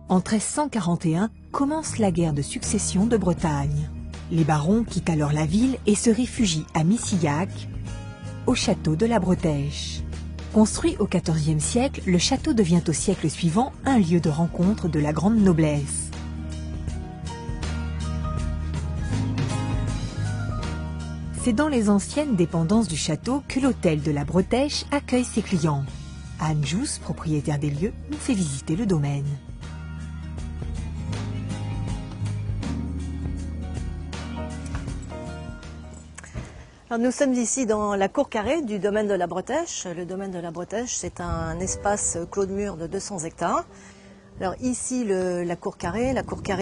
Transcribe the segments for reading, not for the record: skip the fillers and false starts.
En 1341 commence la guerre de succession de Bretagne. Les barons quittent alors la ville et se réfugient à Missillac, au château de la Bretèche. Construit au XIVe siècle, le château devient au siècle suivant un lieu de rencontre de la grande noblesse. C'est dans les anciennes dépendances du château que l'hôtel de la Bretèche accueille ses clients. Anne Jousse, propriétaire des lieux, nous fait visiter le domaine. Alors nous sommes ici dans la cour carrée du domaine de la Bretèche. Le domaine de la Bretèche, c'est un espace clos de mur de 200 hectares. Alors ici, la cour carrée,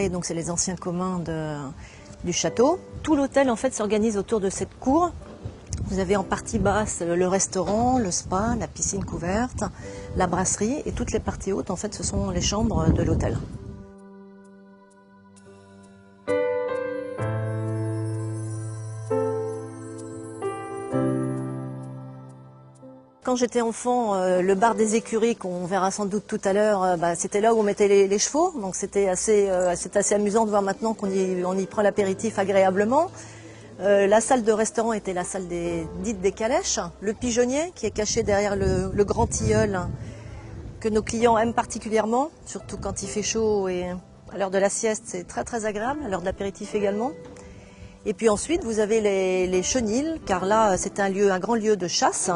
donc c'est les anciens communs du château. Tout l'hôtel en fait s'organise autour de cette cour. Vous avez en partie basse le restaurant, le spa, la piscine couverte, la brasserie, et toutes les parties hautes en fait ce sont les chambres de l'hôtel. Quand j'étais enfant, le bar des écuries qu'on verra sans doute tout à l'heure, c'était là où on mettait les chevaux. Donc c'était assez amusant de voir maintenant qu'on y prend l'apéritif agréablement. La salle de restaurant était la salle dite des calèches. Le pigeonnier qui est caché derrière le grand tilleul que nos clients aiment particulièrement, surtout quand il fait chaud et à l'heure de la sieste, c'est très très agréable, à l'heure de l'apéritif également. Et puis ensuite vous avez les chenils, car là c'est un grand lieu de chasse.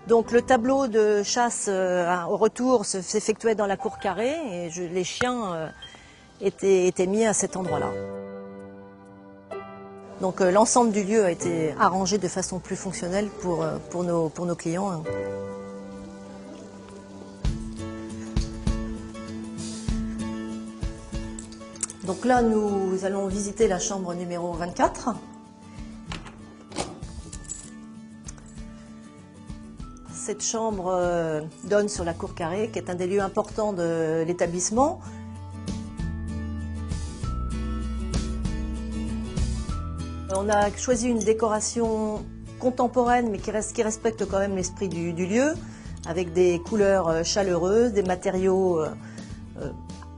Donc le tableau de chasse au retour s'effectuait dans la cour carrée et les chiens étaient mis à cet endroit-là. Donc l'ensemble du lieu a été arrangé de façon plus fonctionnelle pour nos clients. Donc là nous allons visiter la chambre numéro 24. Cette chambre donne sur la cour carrée, qui est un des lieux importants de l'établissement. On a choisi une décoration contemporaine, mais qui respecte quand même l'esprit du lieu, avec des couleurs chaleureuses, des matériaux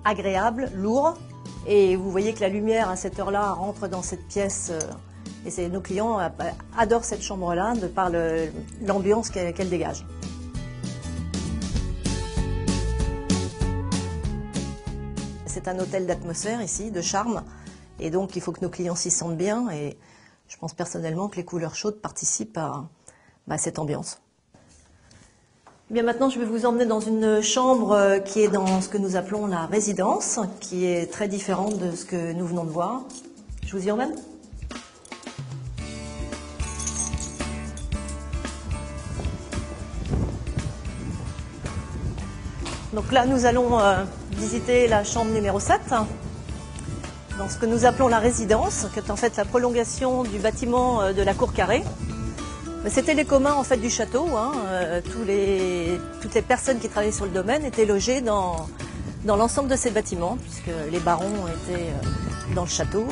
agréables, lourds. Et vous voyez que la lumière à cette heure-là rentre dans cette pièce. Et nos clients adorent cette chambre-là de par l'ambiance qu'elle dégage. C'est un hôtel d'atmosphère ici, de charme. Et donc il faut que nos clients s'y sentent bien. Et je pense personnellement que les couleurs chaudes participent à cette ambiance. Bien, maintenant je vais vous emmener dans une chambre qui est dans ce que nous appelons la résidence, qui est très différente de ce que nous venons de voir. Je vous y emmène ? Donc là, nous allons visiter la chambre numéro 7, dans ce que nous appelons la résidence, qui est en fait la prolongation du bâtiment de la cour carrée. C'était les communs en fait du château. Toutes les personnes qui travaillaient sur le domaine étaient logées dans l'ensemble de ces bâtiments, puisque les barons étaient dans le château.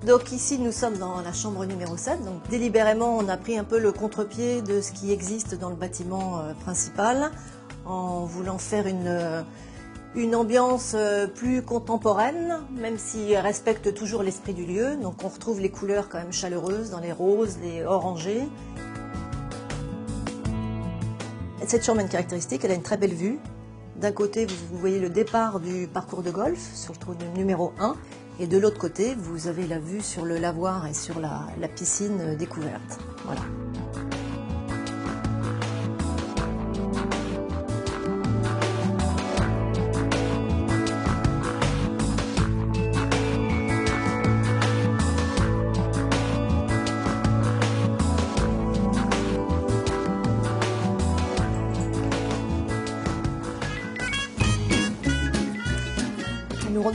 Donc ici nous sommes dans la chambre numéro 7, donc délibérément on a pris un peu le contre-pied de ce qui existe dans le bâtiment principal en voulant faire une ambiance plus contemporaine, même si elle respecte toujours l'esprit du lieu. Donc on retrouve les couleurs quand même chaleureuses dans les roses, les orangés. Cette chambre a une caractéristique, elle a une très belle vue. D'un côté vous voyez le départ du parcours de golf sur le trou numéro 1. Et de l'autre côté, vous avez la vue sur le lavoir et sur la piscine découverte. Voilà.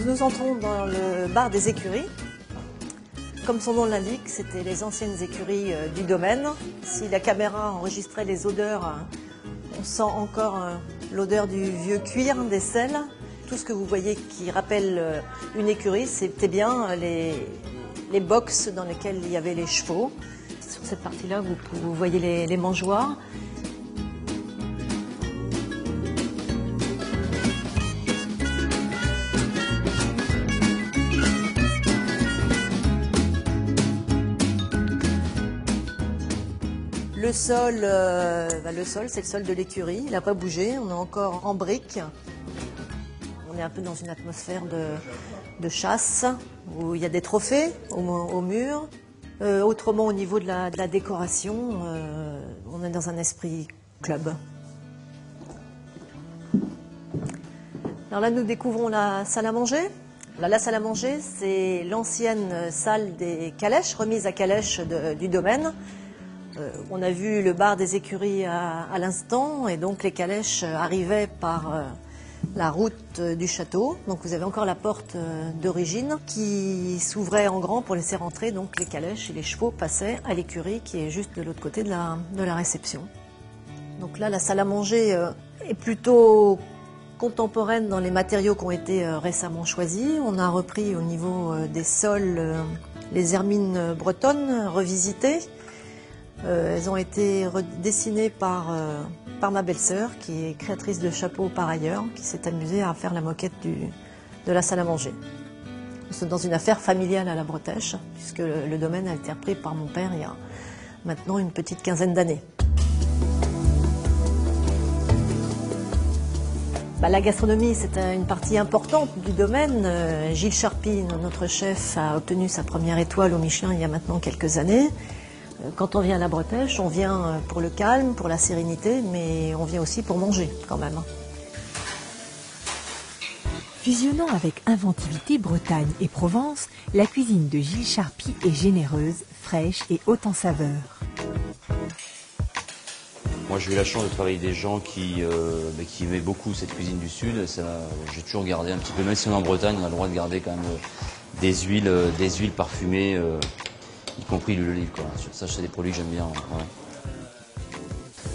Nous entrons dans le bar des écuries. Comme son nom l'indique, c'était les anciennes écuries du domaine. Si la caméra enregistrait les odeurs, on sent encore l'odeur du vieux cuir, des selles. Tout ce que vous voyez qui rappelle une écurie, c'était bien les boxes dans lesquelles il y avait les chevaux. sur cette partie-là, vous voyez les mangeoires. Le sol, c'est le sol de l'écurie, il n'a pas bougé, on est encore en briques. On est un peu dans une atmosphère de chasse, où il y a des trophées au mur. Autrement, au niveau de la décoration, on est dans un esprit club. Alors là, nous découvrons la salle à manger. La salle à manger, c'est l'ancienne salle des calèches, remise à calèche du domaine. On a vu le bar des écuries à l'instant, et donc les calèches arrivaient par la route du château. Donc vous avez encore la porte d'origine qui s'ouvrait en grand pour laisser rentrer donc les calèches, et les chevaux passaient à l'écurie qui est juste de l'autre côté de la réception. Donc là, la salle à manger est plutôt contemporaine dans les matériaux qui ont été récemment choisis. On a repris au niveau des sols les hermines bretonnes revisitées. Elles ont été dessinées par ma belle-sœur, qui est créatrice de chapeaux par ailleurs, qui s'est amusée à faire la moquette de la salle à manger. Nous sommes dans une affaire familiale à la Bretèche, puisque le domaine a été repris par mon père il y a maintenant une petite quinzaine d'années. La gastronomie, c'est une partie importante du domaine. Gilles Charpie, notre chef, a obtenu sa première étoile au Michelin il y a maintenant quelques années. Quand on vient à la Bretèche, on vient pour le calme, pour la sérénité, mais on vient aussi pour manger quand même. Fusionnant avec inventivité Bretagne et Provence, la cuisine de Gilles Charpie est généreuse, fraîche et haute en saveurs. Moi, j'ai eu la chance de travailler avec des gens qui aimaient beaucoup cette cuisine du Sud. J'ai toujours gardé un petit peu, même si on est en Bretagne, on a le droit de garder quand même des huiles parfumées. Y compris l'huile d'olive, quoi. Ça, c'est des produits que j'aime bien. Ouais.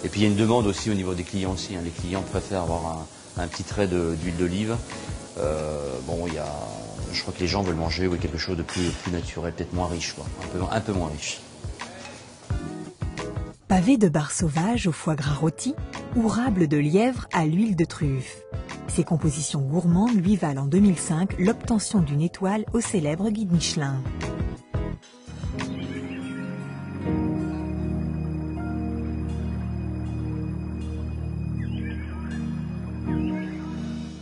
Et puis il y a une demande aussi au niveau des clients aussi. Les clients préfèrent avoir un petit trait d'huile d'olive. Je crois que les gens veulent manger quelque chose de plus naturel, peut-être moins riche, quoi. Un peu moins riche. Pavé de bar sauvage au foie gras rôti ou rable de lièvre à l'huile de truffe. Ces compositions gourmandes lui valent en 2005 l'obtention d'une étoile au célèbre guide Michelin.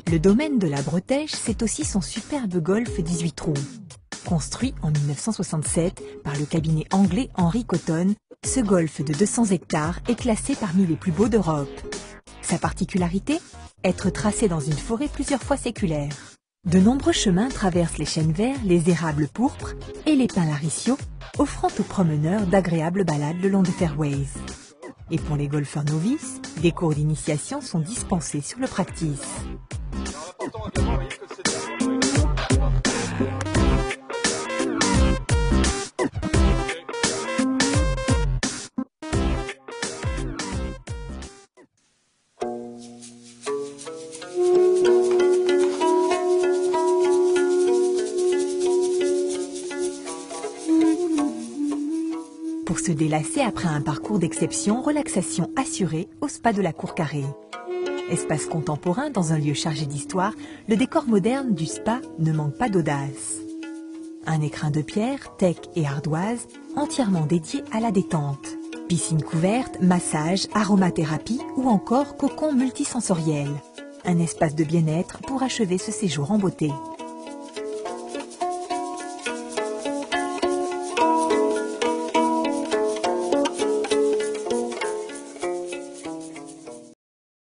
Le domaine de la Bretèche, c'est aussi son superbe golf 18 trous. Construit en 1967 par le cabinet anglais Henry Cotton, ce golf de 200 hectares est classé parmi les plus beaux d'Europe. Sa particularité ? Être tracé dans une forêt plusieurs fois séculaire. De nombreux chemins traversent les chênes verts, les érables pourpres et les pins laricio, offrant aux promeneurs d'agréables balades le long des fairways. Et pour les golfeurs novices, des cours d'initiation sont dispensés sur le practice. Pour se délasser après un parcours d'exception, relaxation assurée au spa de la Cour Carrée. Espace contemporain dans un lieu chargé d'histoire, le décor moderne du spa ne manque pas d'audace. Un écrin de pierre, teck et ardoise, entièrement dédié à la détente. Piscine couverte, massage, aromathérapie ou encore cocon multisensoriel. Un espace de bien-être pour achever ce séjour en beauté.